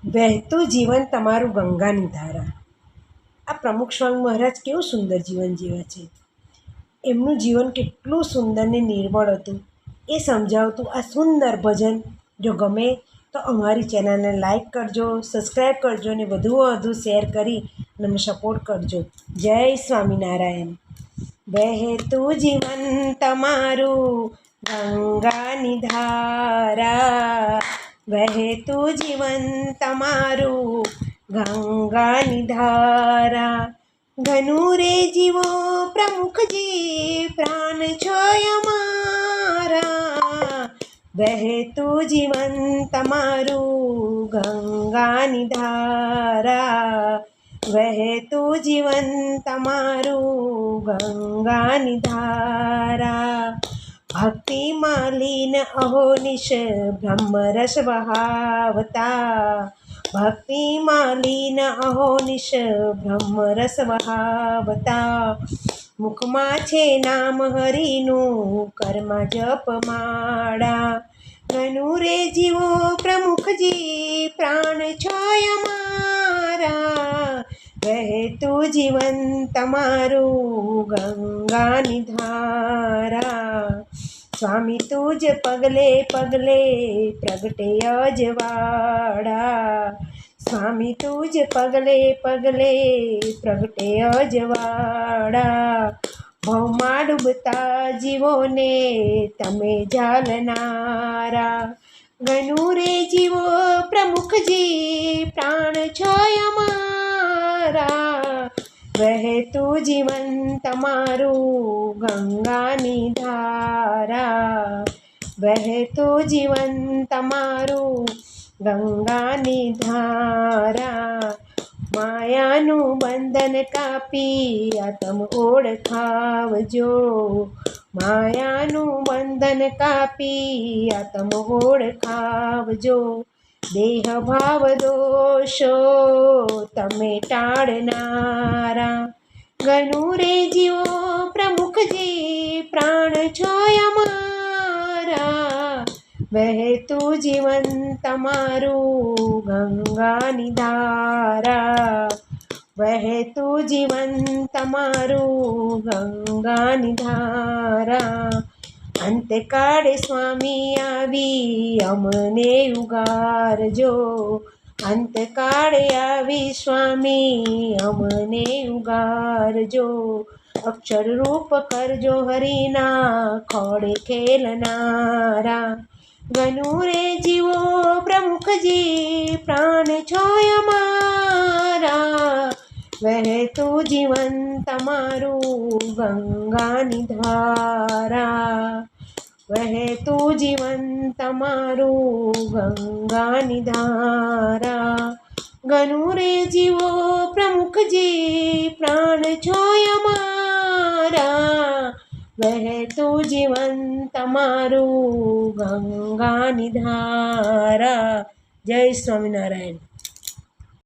વહેતું જીવન તમારું ગંગાની ધારા. આ પ્રમુખ સ્વામી મહારાજ કેવું સુંદર જીવન જીવે છે. એમનું જીવન કેટલું સુંદર ને નિર્મળ હતું એ સમજાવતું આ સુંદર ભજન જો ગમે તો અમારી ચેનલને લાઈક કરજો, સબસ્ક્રાઈબ કરજો અને વધુમાં વધુ શેર કરી અને અમને સપોર્ટ કરજો. જય સ્વામિનારાયણ. વહેતું જીવન તમારું ગંગાની ધારા, વહેતું જીવન તમારું ગંગાની ધારા. ઘનું રે જીવો પ્રમુખજી પ્રાણ છો અમારા, વહેતું જીવન તમારું ગંગાની ધારા, વહેતું જીવન તમારું ગંગાની ધારા. ભક્તિમાં લીન અહોનિશ બ્રહ્મરસ વહાવતા, ભક્તિમાં લીન અહોનિશ બ્રહ્મરસ વહાવતા. મુખમાં છે નામ હરિનું કર્મા જપ માળા, ઘનું રે જીવો પ્રમુખજી પ્રાણ છો અમારા, વહેતું જીવન તમારું ગંગાની ધારા. સ્વામી તુજ પગલે પગલે પ્રગટે અજવાળા, સ્વામી તુજ પગલે પગલે પ્રગટે અજવાળા. ભવમાં ડૂબતા જીવોને તમે ઝાલનારા, ઘનું રે જીવો પ્રમુખજી પ્રાણ છો અમારા, વહેતું જીવન તમારું ગંગાની ધારા, વહેતું જીવન તમારું ગંગાની ધારા. માયાનું બંધન કાપી આત્મ ઓળખાવજો, માયાનું બંધન કાપી આત્મ ઓળખાવજો. દેહ ભાવ દોષો તમે ટાળનારા, ઘનું રે જીવો પ્રમુખજી પ્રાણ છો અમારા, વહેતું જીવન તમારું ગંગાની ધારા, વહેતું જીવન તમારું ગંગાની ધારા. અંતકાળે સ્વામી આવી અમને ઉગારજો, અંતકાળે આવી સ્વામી અમને ઉગારજો. અક્ષર રૂપ કરજો હરિના ખોળે ખેલનારા, ઘનું રે જીવો પ્રમુખજી પ્રાણ છો અમારા, વહેતું જીવન તમારું ગંગાની ધારા, વહેતું જીવન તમારું ગંગાની ધારા. ઘનું રે જીવો પ્રમુખજી પ્રાણ છો અમારા, વહેતું જીવન તમારું ગંગાની ધારા. જય સ્વામિનારાયણ.